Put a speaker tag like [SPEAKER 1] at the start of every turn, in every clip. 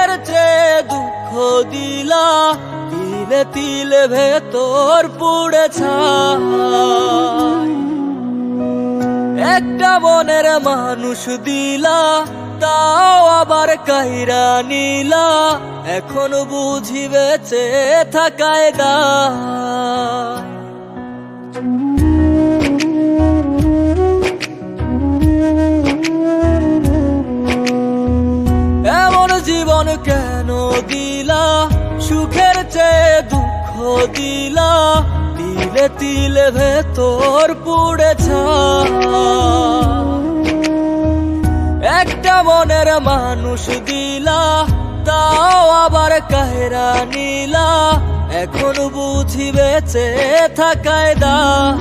[SPEAKER 1] সুখের চেয়ে দুঃখ দিলা, তিলে তিলে ভেতর পুড়ে ছাই। একটা মনের মানুষ দিলা, তাও আবার কাইরা নিলা, এখন বুঝি বেঁচে থাকায় দায়। এমন জীবন কেন দিলা, সুখের চেয়ে দুঃখ দিলা, তিলে তিলে ভেতর পুড়ে ছাই। একটা মনের মানুষ দিলা, তাও আবার কাহেরা নিলা, এখন বুঝি বেঁচে থাকায় দায়।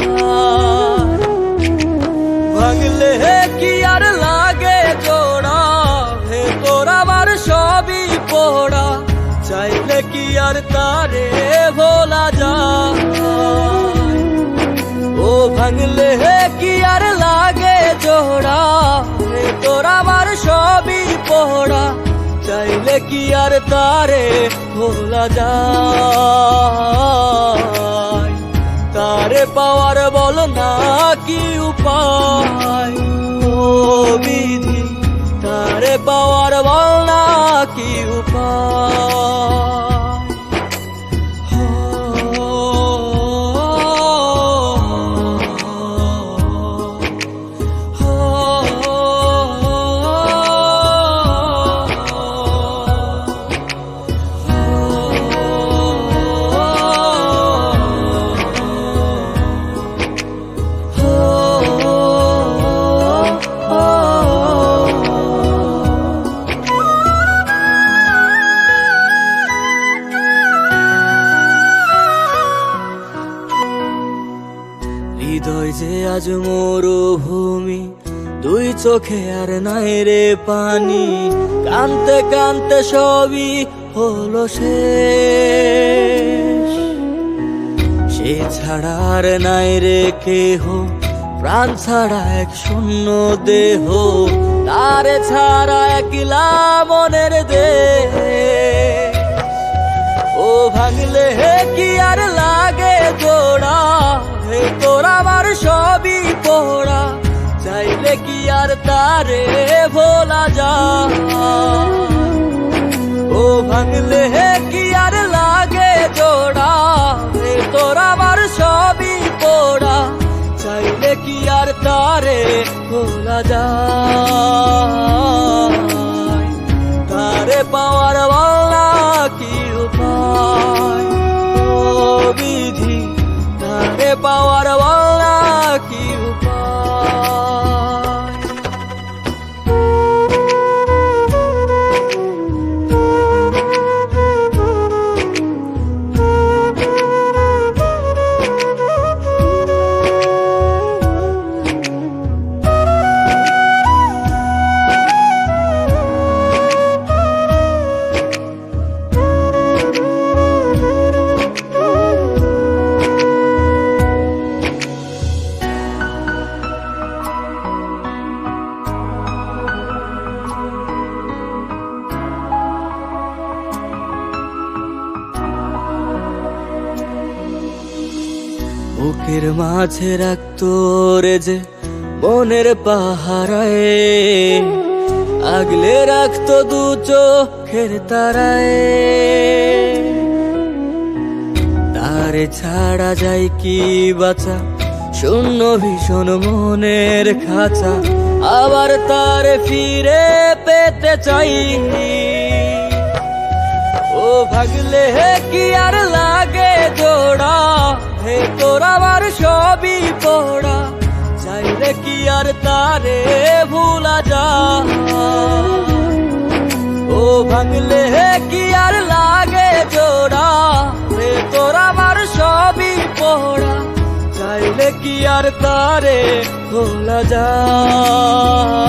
[SPEAKER 1] ভাঙলে কি আর লাগে জোড়া, ভেতর আমার সবই পোড়া, চাইলে কি আর তারে ভোলা যায়। ও ভাঙলে কি আর লাগে জোড়া, ভেতর আমার সবই পোড়া, চাইলে কি আর তারে ভোলা যায়। তারে পাওয়ার বল না কি উপায়, ও বিধি তারে পাওয়ার বল না কি উপায়। হৃদয় যে আজ মরুভূমি, দুই চোখে আর নাই রে পানি, কানতে কানতে সবই হলো শেষ। সে ছাড়া আর নাই রে কেহ, প্রাণ ছাড়া এক শূন্য দেহ, তারে ছাড়া একলা মনের দেহ। ও ভাঙলে কি আর লাগে জোড়া, ভেতর আমার সবই পোড়া, চাইলে কি আর তারে ভোলা যায়। ও ভাঙলে কি আর লাগে জোড়া, ভেতর আমার সবই পোড়া, চাইলে কি আর তারে ভোলা যায়। তারে পাওয়ার বলা কি উপায়, ও বিধি তারে পাওয়ার বলা কি উপায়। বুকের মাঝে রাখতো রে যে মনের পাহারায়, আগলে রাখতো দু চোখের তারায়। তারে ছাড়া যায় কি বাঁচা, শূন্য ভীষণ মনের খাঁচা, আবার তারে ফিরে পেতে চাই। ও ভাগলে কি আর লাগে জোড়া, ভেতর আমার সবই পোড়া, চাইলে কি আর তারে ভুলা যায়। ও ভাঙলে কি আর লাগে জোড়া, ভেতর আমার সবই পোড়া, চাইলে কি আর তারে ভোলা যায়।